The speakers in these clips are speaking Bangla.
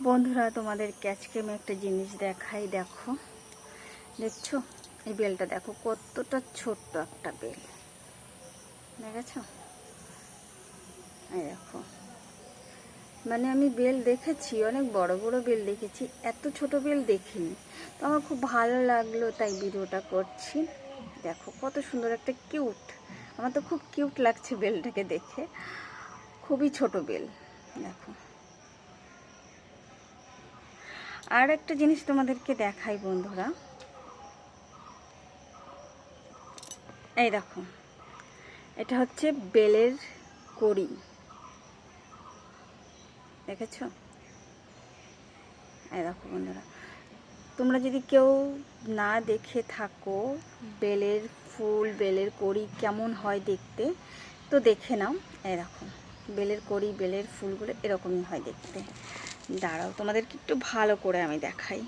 বন্ধুরা তোমাদেরকে আজকে আমি একটা জিনিস দেখাই। দেখো, দেখছো এই বেলটা দেখো, কতটা ছোট্ট একটা বেল, দেখেছো? এই দেখো, মানে আমি বেল দেখেছি, অনেক বড় বড় বেল দেখেছি, এত ছোট বেল দেখিনি। তো আমার খুব ভালো লাগলো, তাই ভিডিওটা করছি। দেখো কত সুন্দর একটা কিউট, আমার তো খুব কিউট লাগছে বেলটাকে দেখে। খুবই ছোট বেল, দেখো। আর একটা জিনিস তোমাদেরকে দেখাই বন্ধুরা, এই দেখো, এটা হচ্ছে বেলের কড়ি, দেখেছো? এই দেখো বন্ধুরা, তোমরা যদি কেউ না দেখে থাকো বেলের ফুল, বেলের কড়ি কেমন হয় দেখতে, তো দেখে নাও। এই দেখো, বেলের কড়ি, বেলের ফুলগুলো এরকমই হয় দেখতে। দাঁড়াও, তোমাদেরকে একটু ভালো করে আমি দেখাই।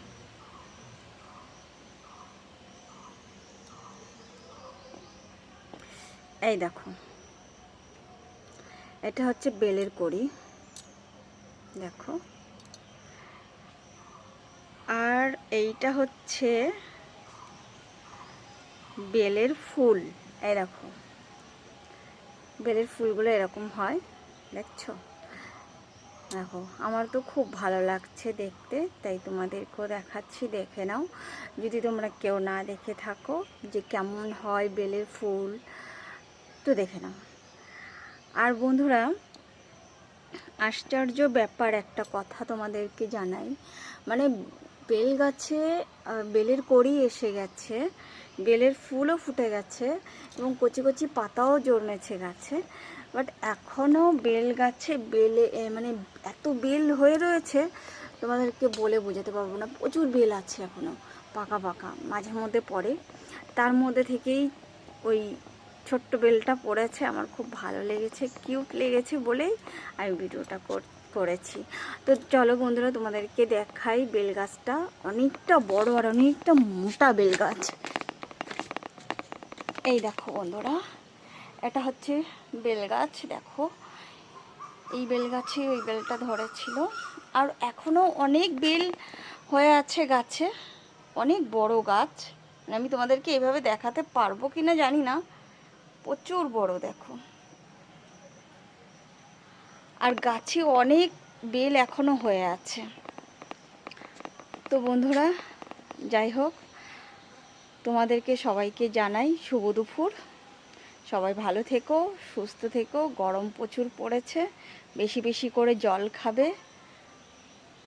এই দেখো, এটা হচ্ছে বেলের কড়ি, দেখো। আর এইটা হচ্ছে বেলের ফুল। এই দেখো, বেলের ফুলগুলো এরকম হয়, দেখছো? দেখো, আমার তো খুব ভালো লাগছে দেখতে, তাই তোমাদেরকেও দেখাচ্ছি, দেখে নাও যদি তোমরা কেউ না দেখে থাকো যে কেমন হয় বেলের ফুল, তো দেখে নাও। আর বন্ধুরা, আশ্চর্য ব্যাপার একটা কথা তোমাদেরকে জানাই, মানে বেল গাছে বেলের কড়ি এসে গেছে, বেলের ফুলও ফুটে গেছে এবং কচি কচি পাতাও জন্মেছে গাছে, বাট এখনও বেল গাছে বেলে মানে এত বেল হয়ে রয়েছে, তোমাদেরকে বলে বোঝাতে পারবো না। প্রচুর বেল আছে এখনও, পাকা পাকা মাঝে মধ্যে পড়ে, তার মধ্যে থেকেই ওই ছোট্ট বেলটা পড়েছে। আমার খুব ভালো লেগেছে, কিউট লেগেছে বলেই আমি ভিডিওটা করেছি। তো চলো বন্ধুরা, তোমাদেরকে দেখাই বেল গাছটা। অনেকটা বড় আর অনেকটা মোটা বেল গাছ। এই দেখো বন্ধুরা, এটা হচ্ছে বেল গাছ, দেখো। এই বেল গাছে ওই বেলটা ধরেছিল, আর এখনও অনেক বেল হয়ে আছে গাছে, অনেক বড় গাছ। আমি তোমাদেরকে এভাবে দেখাতে পারবো কিনা জানি না, প্রচুর বড় দেখো। আর গাছে অনেক বেল এখনো হয়ে আছে। তো বন্ধুরা, যাই হোক, তোমাদেরকে সবাইকে জানাই শুভ দুপুর। সবাই ভালো থেকো, সুস্থ থেকো। গরম প্রচুর পড়েছে, বেশি বেশি করে জল খাবে।